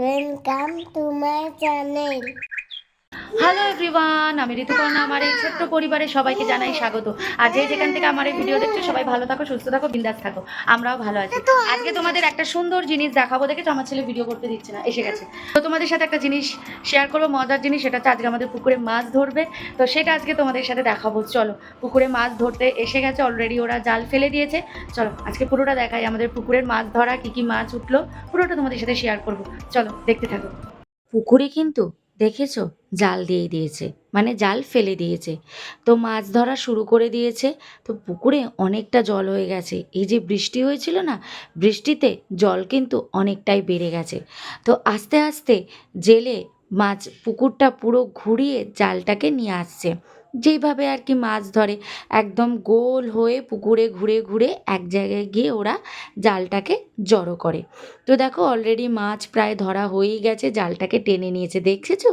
Welcome to my channel. Hello everyone, আমি ঋতুপর্ণা। আমার এই ছোট্ট পরিবারে সবাইকে জানাই স্বাগত। আর যে যেখান থেকে আমার এই ভিডিও দেখছো সবাই ভালো থাকো, সুস্থ থাকো, বিন্দাস থাকো। আমরাও ভালো আছি। আজকে তোমাদের একটা সুন্দর জিনিস দেখাবো। দেখেছো আমার ছেলে ভিডিও করতে দিচ্ছে না, এসে গেছে। তো তোমাদের সাথে একটা জিনিস শেয়ার করবো, মজার জিনিস। সেটা হচ্ছে আজকে আমাদের পুকুরে মাছ ধরবে, তো সেটা আজকে তোমাদের সাথে দেখাবো। চলো, পুকুরে মাছ ধরতে এসে গেছে অলরেডি, ওরা জাল ফেলে দিয়েছে। চলো আজকে পুরোটা দেখাই, আমাদের পুকুরের মাছ ধরা, কী কী মাছ উঠলো পুরোটা তোমাদের সাথে শেয়ার করবো। চলো দেখতে থাকো। পুকুরে কিন্তু দেখেছো জাল দিয়ে দিয়েছে, মানে জাল ফেলে দিয়েছে, তো মাছ ধরা শুরু করে দিয়েছে। তো পুকুরে অনেকটা জল হয়ে গেছে। এই যে বৃষ্টি হয়েছিল না, বৃষ্টিতে জল কিন্তু অনেকটাই বেড়ে গেছে। তো আস্তে আস্তে জেলে মাছ পুকুরটা পুরো ঘুরিয়ে জালটাকে নিয়ে আসছে। যেইভাবে আর কি মাছ ধরে, একদম গোল হয়ে পুকুরে ঘুরে ঘুরে এক জায়গায় গিয়ে ওরা জালটাকে জড়ো করে। তো দেখো অলরেডি মাছ প্রায় ধরা হয়েই গেছে, জালটাকে টেনে নিয়েছে। দেখছেছো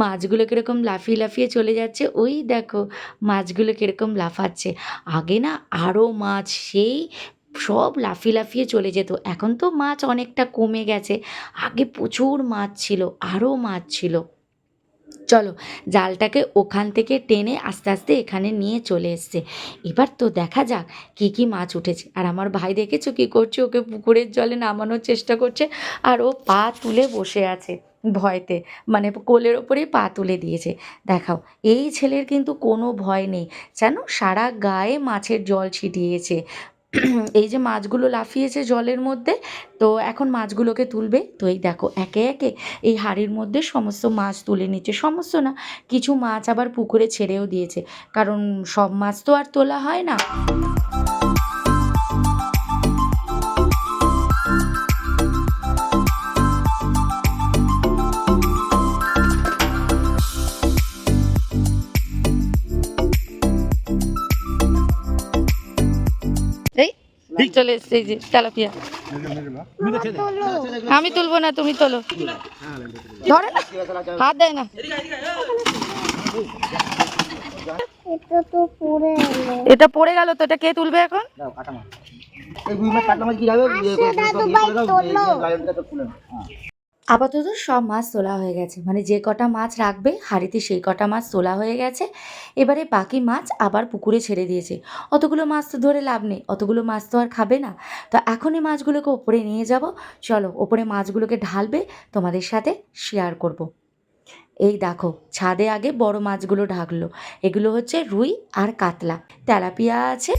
মাছগুলো কীরকম লাফিয়ে লাফিয়ে চলে যাচ্ছে, ওই দেখো মাছগুলো কীরকম লাফাচ্ছে। আগে না আরও মাছ সেই সব লাফিয়ে লাফিয়ে চলে যেত, এখন তো মাছ অনেকটা কমে গেছে। আগে প্রচুর মাছ ছিল, আরও মাছ ছিল। চলো জালটাকে ওখান থেকে টেনে আস্তে আস্তে এখানে নিয়ে চলে এসছে। এবার তো দেখা যাক কী কী মাছ উঠেছে। আর আমার ভাই দেখেছো কী করছে, ওকে পুকুরের জলে নামানোর চেষ্টা করছে, আর ও পা তুলে বসে আছে ভয়তে, মানে কোলের ওপরেই পা তুলে দিয়েছে। দেখাও, এই ছেলের কিন্তু কোনো ভয় নেই, জানো সারা গায়ে মাছের জল ছিটিয়েছে। এই যে মাছগুলো লাফিয়েছে জলের মধ্যে, তো এখন মাছগুলোকে তুলবে। তো এই দেখো একে একে এই হাঁড়ির মধ্যে সমস্ত মাছ তুলে নিচ্ছে। সমস্ত না, কিছু মাছ আবার পুকুরে ছেড়েও দিয়েছে, কারণ সব মাছ তো আর তোলা হয় না। এই ঠিক চলে এসছে এই যে তেলাপিয়া। আমি তুলবো না, তুমি তোলো। ধরে না, হাত দেয় না। এটা পড়ে গেল তো, এটা কে তুলবে এখন? আপাতত সব মাছ তোলা হয়ে গেছে, মানে যে কটা মাছ রাখবে হাঁড়িতে সেই কটা মাছ তোলা হয়ে গেছে। এবারে বাকি মাছ আবার পুকুরে ছেড়ে দিয়েছে। অতগুলো মাছ তো ধরে লাভ নেই, অতগুলো মাছ তো আর খাবে না। তো এখনই মাছগুলোকে ওপরে নিয়ে যাব। চলো ওপরে মাছগুলোকে ঢালবে, তোমাদের সাথে শেয়ার করব। এই দেখো ছাদে আগে বড় মাছগুলো ঢাকলো। এগুলো হচ্ছে রুই আর কাতলা, তেলাপিয়া আছে।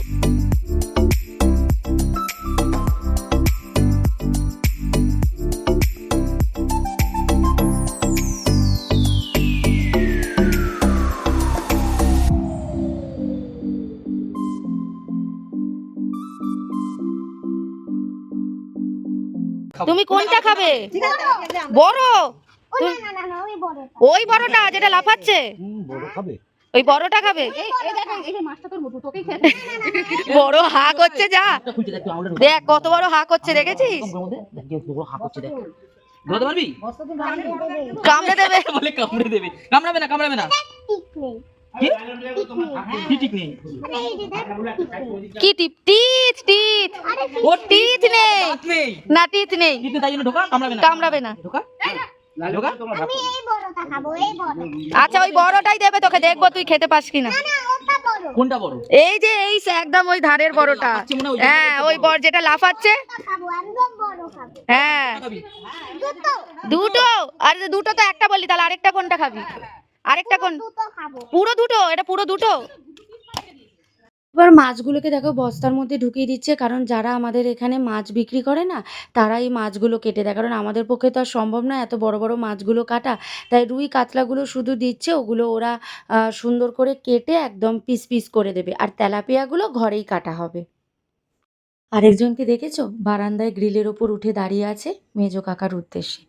তুমি কোনটা খাবে? বড়? ওই বড়টা যেটা লাফাচ্ছে, ওই বড়টা খাবে? বড় হা করছে, যা দেখ কত বড় হা করছে, দেখেছিস? কামড়ে দেবে, বলে কামড়ে দেবে। কামড়াবে না, কামড়াবে না। কি টিপ? Teeth, teeth. ও টিথ নেই না, টিথ নেই, কামড়াবে না। আচ্ছা ওই বড়টাই দেবে তোকে, দেখবো তুই খেতে পাস কিনা। কোনটা বড়? এই যে এই একদম ওই ধারের বড়টা। হ্যাঁ ওই বড় যেটা লাফাচ্ছে। হ্যাঁ দুটো, আর দুটো তো একটা বললি, তাহলে আরেকটা কোনটা খাবি? আরেকটা কোন? পুরো দুটো? এটা পুরো দুটো? এবার মাছগুলোকে দেখো বস্তার মধ্যে ঢুকিয়ে দিচ্ছে, কারণ যারা আমাদের এখানে মাছ বিক্রি করে না, তারা এই মাছগুলো কেটে দেয়, কারণ আমাদের পক্ষে তো আর সম্ভব না এত বড় বড় মাছগুলো কাটা। তাই রুই কাতলাগুলো শুধু দিচ্ছে, ওগুলো ওরা সুন্দর করে কেটে একদম পিস পিস করে দেবে, আর তেলাপিয়াগুলো ঘরেই কাটা হবে। আরেকজনকে দেখেছো বারান্দায় গ্রিলের ওপর উঠে দাঁড়িয়ে আছে মেজো কাকার উদ্দেশ্যে,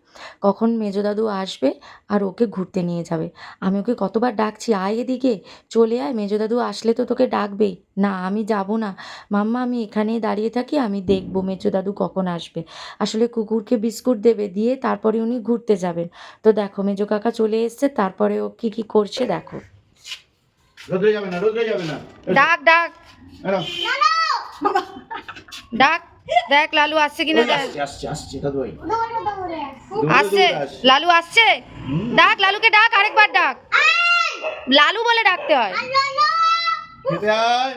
কখন মেজো দাদু আসবে আর ওকে ঘুরতে নিয়ে যাবে। আমি ওকে কতবার ডাকছি, আয় এদিকে, চলে আয়, মেজো দাদু আসলে তো তোকে ডাকবেই। না আমি যাব না মাম্মা, আমি এখানেই দাঁড়িয়ে থাকি, আমি দেখবো মেজো দাদু কখন আসবে। আসলে কুকুরকে বিস্কুট দেবে, দিয়ে তারপরে উনি ঘুরতে যাবেন। তো দেখো মেজো কাকা চলে এসছে, তারপরে ও কি কি করছে দেখো। ডাক ডাক ডাক। দেখ লালু আসছে কিনা দেখ। আসছে দাদু ভাই। দৌড়ে দৌড়ে আসি। আসছে লালু আসছে, ডাক লালুকে, ডাক আরেকবার ডাক, লালু বলে ডাকতে হয়। খেতে আয়,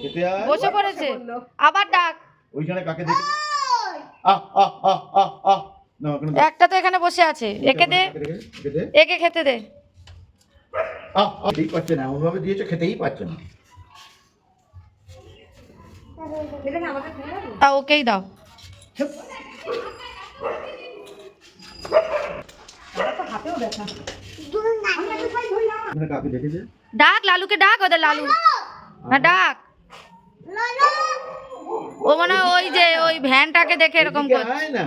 খেতে আয়। বসে পড়েছে, আবার ডাক। ওইখানে কাকে দেখে আহ আহ আহ আহ আহ না ওখানে দেখ। একটা তো এখানে বসে আছে, একে দে, কাকে দেখে? একে দে। একে খেতে দে। আহ আহ খেতেই পাচ্ছে না, ওভাবে দিয়েছে খেতেই পাচ্ছে না। তা ওকেই দাও। ওখানে কাকে দেখেছে? ডাক লালুকে, ডাক ওদের লালু, হ্যাঁ ডাক। ও মনে হয় ওই যে ওই ভ্যানটাকে দেখে এরকম এদিকে করছে। আয় না।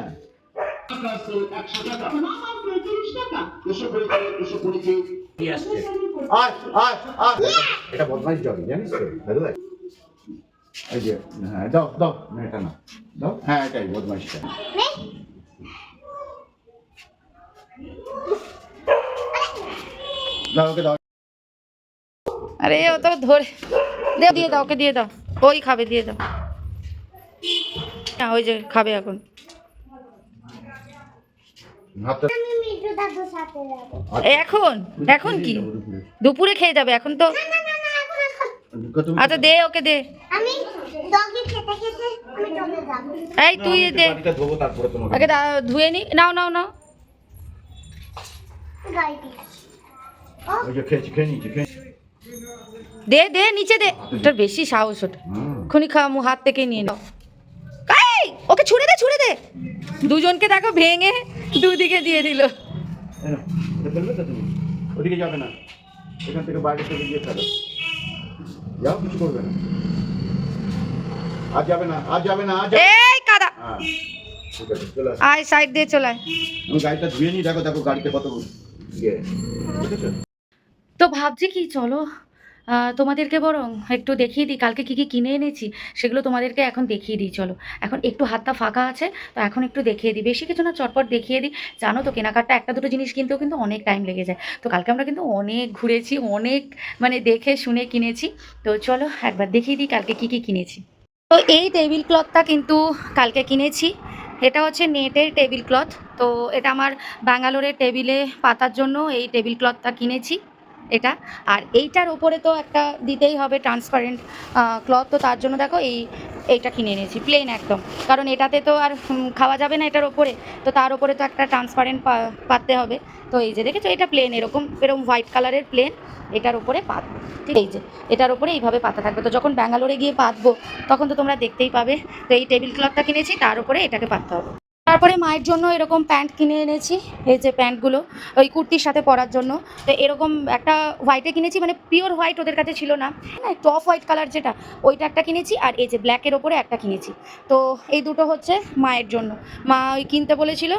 আয় আয় আয়। এটা বদমাইশ জগি জানিস তো দাদু ভাই। এই যে হ্যাঁ দাও দাও না এটা না দাও, হ্যাঁ এটাই বদমাইশটা। দাও ওকে দাও। আরে ও তো ধরে দে, দিয়ে দাও, ওকে দিয়ে দাও, ওই খাবে, দিয়ে দাও। ওই যে খাবে এখন। হাতটা আমি মিঠু দাদুর সাথে যাবো। এখন এখন কি দুপুরে খেয়ে যাবে এখন তো। না না না এখন এখন। তুমি আচ্ছা দে, ওকে দে। আমি ডগি খেতে খেতে আমি চলে যাবো। এই তুই দে, বাড়িটা ধোবো তারপরে তোমাকে। আগে ধুয়ে নি, নাও নাও নাও। গাড়িতে ওই যে খেয়ে নিয়েছি খেয়ে নিয়েছি। দে দে নিচে দে, ওটার বেশি সাহস ওটা। খুনি খাওয়া হাত থেকে নিয়ে নাও। এই, ওকে ছুঁড়ে দে, ছুঁড়ে দে। দুজনকে দেখো ভেঙে দুদিকে দিয়ে দিল। এই নাও, এটা ফেলবে তো তুমি? ওদিকে যাবে না, এখান থেকে বাইরে থেকে গিয়ে ফেলো। যাও, কিছু করবে না। আজ যাবে না, আজ যাবে না, আজ যাবে না। এই কাদা, হ্যাঁ, ঠিক আছে, চলে আসো। আয় সাইড দিয়ে চলে আয়। আমি গাড়িটা ধুয়ে নিই, দেখো দেখো গাড়িতে কত ইয়ে, ঠিক আছে? তো ভাবছি কি চলো তোমাদেরকে বরং একটু দেখিয়ে দিই কালকে কী কী কিনে এনেছি, সেগুলো তোমাদেরকে এখন দেখিয়ে দিই। চলো এখন একটু হাতটা ফাঁকা আছে, তো এখন একটু দেখিয়ে দিই। বেশি কিছু না, চটপট দেখিয়ে দিই। জানো তো কেনাকাটা একটা দুটো জিনিস কিনতেও কিন্তু অনেক টাইম লেগে যায়। তো কালকে আমরা কিন্তু অনেক ঘুরেছি, অনেক মানে দেখে শুনে কিনেছি। তো চলো একবার দেখিয়ে দিই কালকে কী কী কিনেছি। তো এই টেবিল ক্লথটা কিন্তু কালকে কিনেছি। এটা হচ্ছে নেটের টেবিল ক্লথ। তো এটা আমার ব্যাঙ্গালোরের টেবিলে পাতার জন্য এই টেবিল ক্লথটা কিনেছি এটা। আর এইটার ওপরে তো একটা দিতেই হবে ট্রান্সপারেন্ট ক্লথ, তো তার জন্য দেখো এইটা কিনে নিয়েছি প্লেন একদম, কারণ এটাতে তো আর খাওয়া যাবে না এটার ওপরে, তো তার ওপরে তো একটা ট্রান্সপারেন্ট পাততে হবে। তো এই যে দেখেছো, এটা প্লেন, এরকম হোয়াইট কালারের প্লেন, এটার ওপরে পাতবো। ঠিক এই যে এটার ওপরে এইভাবে পাতা থাকবে। তো যখন ব্যাঙ্গালোরে গিয়ে পাতবো তখন তো তোমরা দেখতেই পাবে। তো এই টেবিল ক্লথটা কিনেছি, তার উপরে এটাকে পাততে হবে। তারপরে মায়ের জন্য এরকম প্যান্ট কিনে এনেছি, এই যে প্যান্টগুলো ওই কুর্তির সাথে পরার জন্য। তো এরকম একটা হোয়াইটে কিনেছি, মানে পিওর হোয়াইট ওদের কাছে ছিল না, একটু অফ হোয়াইট কালার যেটা, ওইটা একটা কিনেছি। আর এই যে ব্ল্যাকের ওপরে একটা কিনেছি। তো এই দুটো হচ্ছে মায়ের জন্য, মা ওই কিনতে বলেছিল,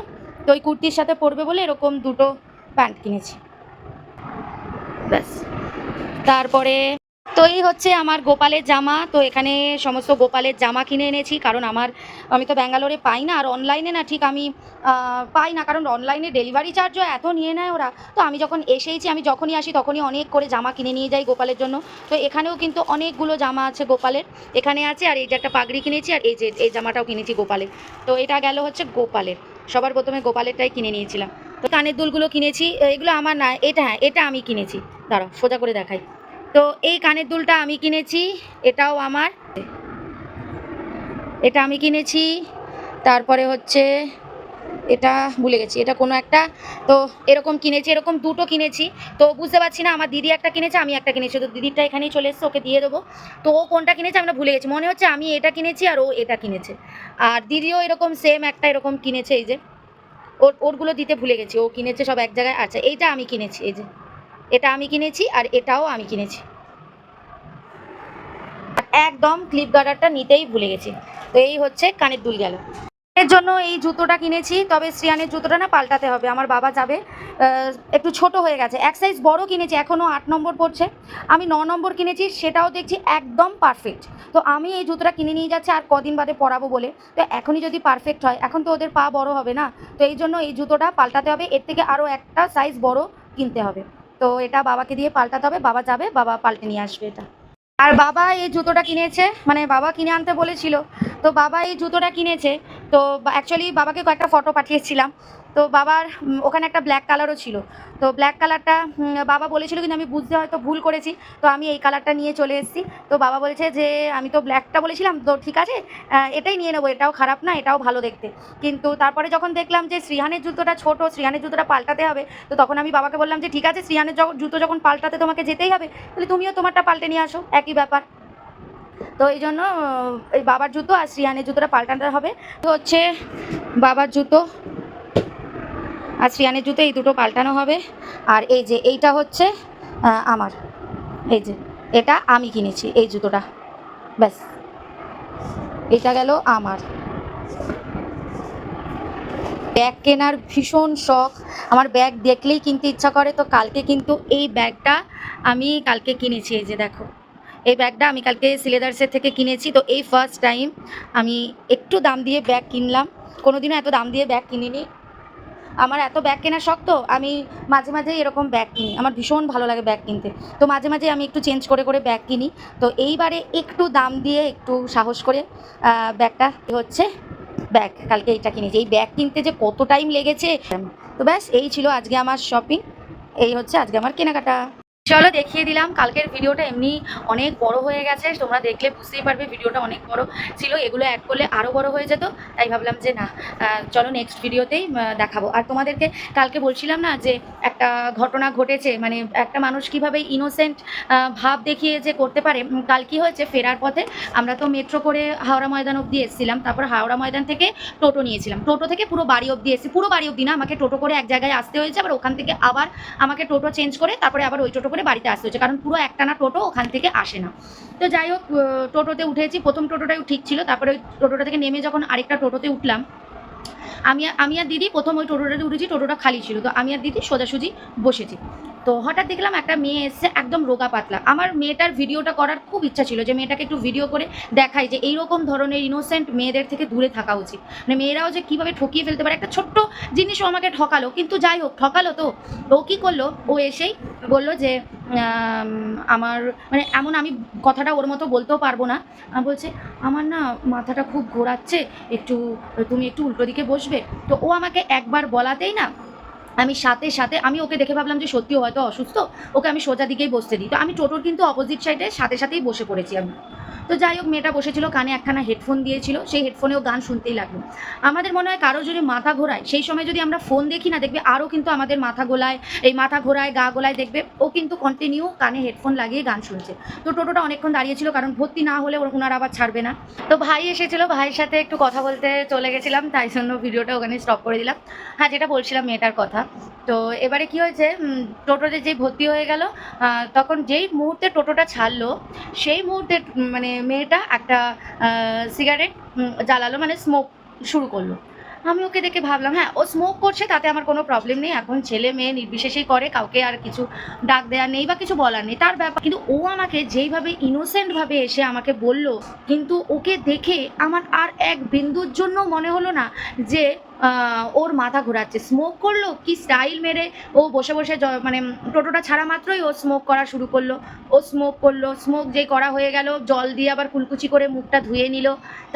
তো ওই কুর্তির সাথে পরবে বলে এরকম দুটো প্যান্ট কিনেছি, ব্যাস। তারপরে তো এই হচ্ছে আমার গোপালের জামা। তো এখানে সমস্ত গোপালের জামা কিনে এনেছি, কারণ আমি তো ব্যাঙ্গালোরে পাই না, আর অনলাইনে না ঠিক আমি পাই না, কারণ অনলাইনে ডেলিভারি চার্জও এত নিয়ে নেয় ওরা। তো আমি যখন এসেইছি, আমি যখনই আসি তখনই অনেক করে জামা কিনে নিয়ে যাই গোপালের জন্য। তো এখানেও কিন্তু অনেকগুলো জামা আছে গোপালের, এখানে আছে। আর এই যে একটা পাগড়ি কিনেছি, আর এই যে এই জামাটাও কিনেছি গোপালের। তো এটা গেল হচ্ছে গোপালের, সবার প্রথমে গোপালেরটাই কিনে নিয়েছিলাম। তো কানের দুলগুলো কিনেছি, এগুলো আমার না, এটা হ্যাঁ এটা আমি কিনেছি, দাঁড়াও সোজা করে দেখাই। তো এই কানের দুলটা আমি কিনেছি, এটাও আমার, এটা আমি কিনেছি। তারপরে হচ্ছে এটা ভুলে গেছি, এটা কোনো একটা, তো এরকম কিনেছি, এরকম দুটো কিনেছি। তো বুঝতে পারছি না, আমার দিদি একটা কিনেছে, আমি একটা কিনেছি। তো দিদিরটা এখানেই চলে এসছে, ওকে দিয়ে দেবো। তো ও কোনটা কিনেছে আমরা ভুলে গেছি, মনে হচ্ছে আমি এটা কিনেছি আর ও এটা কিনেছে। আর দিদিও এরকম সেম একটা এরকম কিনেছে, এই যে ওরগুলো দিতে ভুলে গেছি, ও কিনেছে সব এক জায়গায়। আচ্ছা এইটা আমি কিনেছি, এই যে এটা আমি কিনেছি, আর এটাও আমি কিনেছি। একদম ক্লিপ গার্ডারটা নিতেই ভুলে গেছি। তো এই হচ্ছে কানের দুল গেল। এর জন্য এই জুতোটা কিনেছি, তবে শ্রিয়ানের জুতোটা না পাল্টাতে হবে, আমার বাবা যাবে, একটু ছোট হয়ে গেছে। এক সাইজ বড় কিনেছি, এখনও 8 নম্বর পড়ছে, আমি 9 নম্বর কিনেছি, সেটাও দেখছি একদম পারফেক্ট। তো আমি এই জুতোটা কিনে নিয়ে যাচ্ছি আর কদিন বাদে পরাবো বলে। তো এখনই যদি পারফেক্ট হয়, এখন তো ওদের পা বড় হবে না, তো এই জন্য এই জুতোটা পাল্টাতে হবে, এর থেকে আরও একটা সাইজ বড় কিনতে হবে। তো এটা বাবাকে দিয়ে পাল্টাতে হবে, বাবা যাবে, বাবা পাল্টে নিয়ে আসবে এটা। আর বাবা এই জুতোটা কিনেছে, মানে বাবা কিনে আনতে বলেছিল, তো বাবা এই জুতোটা কিনেছে। তো অ্যাকচুয়ালি বাবাকে কয়েকটা ফটো পাঠিয়েছিলাম, তো বাবার ওখানে একটা ব্ল্যাক কালারও ছিল, তো ব্ল্যাক কালারটা বাবা বলেছিল, কিন্তু আমি বুঝতে হয়তো ভুল করেছি, তো আমি এই কালারটা নিয়ে চলে এসেছি। তো বাবা বলেছে যে আমি তো ব্ল্যাকটা বলেছিলাম, তো ঠিক আছে এটাই নিয়ে নেবো, এটাও খারাপ না, এটাও ভালো দেখতে। কিন্তু তারপরে যখন দেখলাম যে শ্রীহানের জুতোটা ছোট, শ্রীহানের জুতোটা পাল্টাতে হবে, তো তখন আমি বাবাকে বললাম যে ঠিক আছে, শ্রীহানের জুতো যখন পাল্টাতে তোমাকে যেতেই হবে, তাহলে তুমিও তোমারটা পাল্টে নিয়ে আসো, একই ব্যাপার। তো এই জন্য এই বাবার জুতো আর শ্রীহানের জুতোটা পাল্টাতে হবে। তো হচ্ছে বাবার জুতো আর শ্রীহানের জুতো এই দুটো পাল্টানো হবে। আর এই যে এইটা হচ্ছে আমার, এই যে এটা আমি কিনেছি এই জুতোটা, ব্যাস এটা গেল আমার। ব্যাগ কেনার ভীষণ শখ আমার, ব্যাগ দেখলেই কিনতে ইচ্ছা করে। তো কালকে কিন্তু এই ব্যাগটা আমি কালকে কিনেছি, এই যে দেখো এই ব্যাগটা আমি কালকে সিলেদার্সের থেকে কিনেছি। তো এই ফার্স্ট টাইম আমি একটু দাম দিয়ে ব্যাগ কিনলাম, কোনোদিনও এত দাম দিয়ে ব্যাগ কিনিনি। আমার এত ব্যাগ কেনার শখ, তো আমি মাঝে মাঝেই এরকম ব্যাগ কিনি, আমার ভীষণ ভালো লাগে ব্যাগ কিনতে। তো মাঝে মাঝে আমি একটু চেঞ্জ করে করে ব্যাগ কিনি। তো এইবারে একটু দাম দিয়ে একটু সাহস করে ব্যাগটা হচ্ছে ব্যাগ কালকে এইটা কিনেছি। এই ব্যাগ কিনতে যে কত টাইম লেগেছে। তো ব্যাস এই ছিল আজকে আমার শপিং, এই হচ্ছে আজকে আমার কেনাকাটা। চলো দেখিয়ে দিলাম। কালকের ভিডিওটা এমনি অনেক বড় হয়ে গেছে, তোমরা দেখলে বুঝতেই পারবে ভিডিওটা অনেক বড় ছিল, এগুলো অ্যাড করলে আরও বড় হয়ে যেত, তাই ভাবলাম যে না চলো নেক্সট ভিডিওতেই দেখাবো। আর তোমাদেরকে কালকে বলছিলাম না যে একটা ঘটনা ঘটেছে, মানে একটা মানুষ কীভাবে ইনোসেন্ট ভাব দেখিয়ে যে করতে পারে। কাল কী হয়েছে, ফেরার পথে আমরা তো মেট্রো করে হাওড়া ময়দান অবধি এসেছিলাম, তারপর হাওড়া ময়দান থেকে টোটো নিয়েছিলাম, টোটো থেকে পুরো বাড়ি অবধি এসেছি, পুরো বাড়ি অবধি না, আমাকে টোটো করে এক জায়গায় আসতে হয়েছে, আবার ওখান থেকে আবার আমাকে টোটো চেঞ্জ করে তারপরে আবার ওই টোটো করে বাড়িতে আসতে হচ্ছে, কারণ পুরো একটানা টোটো ওখান থেকে আসে না। তো যাই হোক টোটোতে উঠেছি, প্রথম টোটোটাই ঠিক ছিল, তারপরে ওই টোটোটা থেকে নেমে যখন আরেকটা টোটোতে উঠলাম, আমি আর দিদি প্রথম ওই টোটোটাতে উঠেছি, টোটোটা খালি ছিল, তো আমি আর দিদি সোজাসুজি বসেছি। তো হঠাৎ দেখলাম একটা মেয়ে এসছে, একদম রোগা পাতলা। আমার মেয়েটার ভিডিওটা করার খুব ইচ্ছা ছিল, যে মেয়েটাকে একটু ভিডিও করে দেখাই যে এইরকম ধরনের ইনোসেন্ট মেয়েদের থেকে দূরে থাকা উচিত, মানে মেয়েরাও যে কীভাবে ঠকিয়ে ফেলতে পারে। একটা ছোট্ট জিনিসও আমাকে ঠকালো, কিন্তু যাই হোক ঠকালো। তো ও কী করলো, ও এসেই বললো যে আমার মানে এমন, আমি কথাটা ওর মতো বলতেও পারবো না, বলছে আমার না মাথাটা খুব ঘোরাচ্ছে, তুমি একটু উল্টো দিকে বসবে। তো ও আমাকে একবার বলাতেই না, আমি সাথে সাথে আমি ওকে দেখে ভাবলাম যে সত্যিও হয়তো অসুস্থ, ওকে আমি সোজা দিকেই বসতে দিই। তো আমি টোটোর কিন্তু অপোজিট সাইডে সাথে সাথেই বসে পড়েছি আমি। তো যাই হোক মেয়েটা বসেছিল, কানে একখানা হেডফোন দিয়েছিল, সেই হেডফোনেও গান শুনতেই লাগলো। আমাদের মনে হয় কারো যদি মাথা ঘোরায়, সেই সময় যদি আমরা ফোন দেখি না, দেখবে আরও কিন্তু আমাদের মাথা গোলায়, এই মাথা ঘোরায়, গা গোলায়, দেখবে ও কিন্তু কন্টিনিউ কানে হেডফোন লাগিয়ে গান শুনছে। তো টোটোটা অনেকক্ষণ দাঁড়িয়েছিল, কারণ ভর্তি না হলে ওনারা আবার ছাড়বে না। তো ভাই এসেছিলো, ভাইয়ের সাথে একটু কথা বলতে চলে গেছিলাম, তাই জন্য ভিডিওটা ওখানে স্টপ করে দিলাম। হ্যাঁ, যেটা বলছিলাম মেয়েটার কথা। তো এবারে কি হয়েছে, টোটোতে যেই ভর্তি হয়ে গেল, তখন যেই মুহূর্তে টোটোটা ছাড়লো, সেই মুহূর্তে মানে মেয়েটা একটা সিগারেট জ্বালালো, মানে স্মোক শুরু করলো। আমি ওকে দেখে ভাবলাম হ্যাঁ ও স্মোক করছে, তাতে আমার কোনো প্রবলেম নেই, এখন ছেলে মেয়ে নির্বিশেষেই করে, কাউকে আর কিছু ডাক দেওয়ার নেই বা কিছু বলার নেই, তার ব্যাপার। কিন্তু ও আমাকে যেইভাবে ইনোসেন্টভাবে এসে আমাকে বলল, কিন্তু ওকে দেখে আমার আর এক বিন্দুর জন্য মনে হলো না যে ওর মাথা ঘোরাচ্ছে। স্মোক করলো, কি স্টাইল মেরে ও বসে বসে মানে টোটোটা ছাড়া মাত্রই ও স্মোক করা শুরু করলো। ও স্মোক করলো, স্মোক যেই করা হয়ে গেল, জল দিয়ে আবার কুলকুচি করে মুখটা ধুয়ে নিল,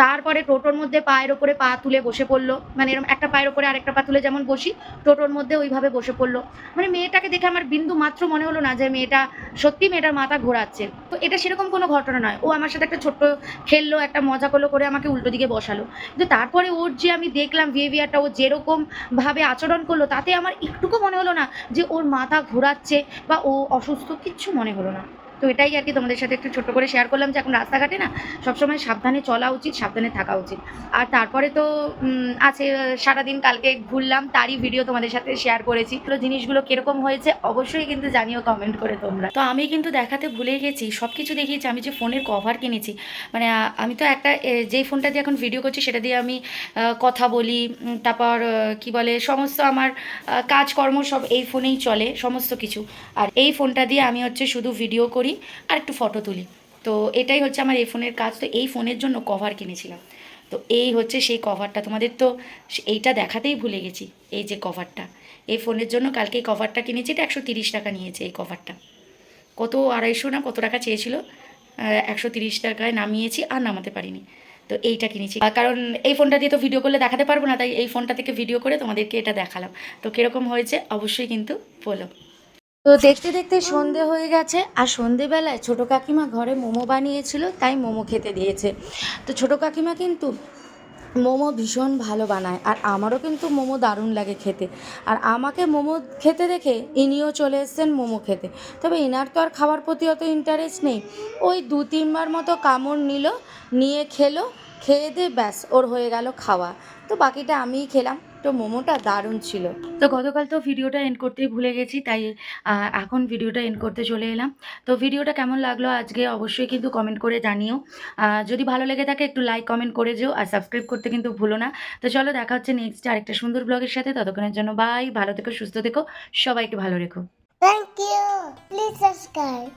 তারপরে টোটোর মধ্যে পায়ের ওপরে পা তুলে বসে পড়লো, মানে এরকম একটা পায়ের ওপরে আরেকটা পা তুলে যেমন বসি, টোটোর মধ্যে ওইভাবে বসে পড়লো। মানে মেয়েটাকে দেখে আমার বিন্দু মাত্র মনে হলো না যে মেয়েটা সত্যি মেয়েটার মাথা ঘোরাচ্ছে। তো এটা সেরকম কোনো ঘটনা নয়, ও আমার সাথে একটা ছোট্ট খেললো, একটা মজা করলো, করে আমাকে উল্টো দিকে বসালো। কিন্তু তারপরে ওর যে আমি দেখলাম বিহেভিয়ারটা, ও যেরকম ভাবে আচরণ করলো, তাতে আমার একটুকু মনে হলো না যে ওর মাথা ঘোরাচ্ছে বা ও অসুস্থ, কিচ্ছু মনে হলো না। তো এটাই আর কি তোমাদের সাথে একটু ছোট্ট করে শেয়ার করলাম, যে এখন রাস্তাঘাটে না সবসময় সাবধানে চলা উচিত, সাবধানে থাকা উচিত। আর তারপরে তো আছে সারাদিন কালকে ঘুরলাম, তারই ভিডিও তোমাদের সাথে শেয়ার করেছি। জিনিসগুলো কিরকম হয়েছে অবশ্যই কিন্তু জানিও কমেন্ট করে তোমরা। তো আমি কিন্তু দেখাতে ভুলে গেছি, সব কিছু দেখিয়েছি। আমি যে ফোনের কভার কিনেছি, মানে আমি তো একটা যেই ফোনটা দিয়ে এখন ভিডিও করছি সেটা দিয়ে আমি কথা বলি, তারপর কি বলে সমস্ত আমার কাজকর্ম সব এই ফোনেই চলে সমস্ত কিছু। আর এই ফোনটা দিয়ে আমি হচ্ছে শুধু ভিডিও করি আর একটু ফটো তুলি। তো এটাই হচ্ছে আমার এই ফোনের কাজ। তো এই ফোনের জন্য কভার কিনেছিলাম। তো এই হচ্ছে সেই কভারটা, তোমাদের তো এইটা দেখাতেই ভুলে গেছি। এই যে কভারটা, এই ফোনের জন্য কালকে এই কভারটা কিনেছি, এটা 130 টাকা নিয়েছে এই কভারটা। কত 250 না কত টাকা চেয়েছিল, 130 টাকায় নামিয়েছি, আর নামাতে পারিনি। তো এইটা কিনেছি, কারণ এই ফোনটা দিয়ে তো ভিডিও করলে দেখাতে পারবো না, তাই এই ফোনটা থেকে ভিডিও করে তোমাদেরকে এটা দেখালাম। তো কীরকম হয়েছে অবশ্যই কিন্তু বলো। তো দেখতে দেখতে সন্ধে হয়ে গেছে, আর সন্ধেবেলায় ছোটো কাকিমা ঘরে মোমো বানিয়েছিল, তাই মোমো খেতে দিয়েছে। তো ছোটো কাকিমা কিন্তু মোমো ভীষণ ভালো বানায়, আর আমারও কিন্তু মোমো দারুণ লাগে খেতে। আর আমাকে মোমো খেতে দেখে ইনিও চলে এসেছেন মোমো খেতে। তবে ইনার তো আর খাওয়ার প্রতি অত ইন্টারেস্ট নেই, ওই 2-3 বার মতো কামড় নিল, নিয়ে খেলো, খেয়ে দিয়ে ব্যাস ওর হয়ে গেল খাওয়া। তো বাকিটা আমিই খেলাম। তো মোমোটা দারুণ ছিল। তো গতকাল তো ভিডিওটা এন্ড করতেই ভুলে গেছি, তাই এখন ভিডিওটা এন্ড করতে চলে এলাম। তো ভিডিওটা কেমন লাগলো আজকে অবশ্যই কিন্তু কমেন্ট করে জানিও। যদি ভালো লেগে থাকে একটু লাইক কমেন্ট করে যেও, আর সাবস্ক্রাইব করতে কিন্তু ভুলো না। তো চলো, দেখা হচ্ছে নেক্সট আরেকটা সুন্দর ব্লগের সাথে। ততক্ষণের জন্য বাই, ভালো থেকো, সুস্থ থেকো, সবাইকে ভালো রেখো। Thank you. Please subscribe.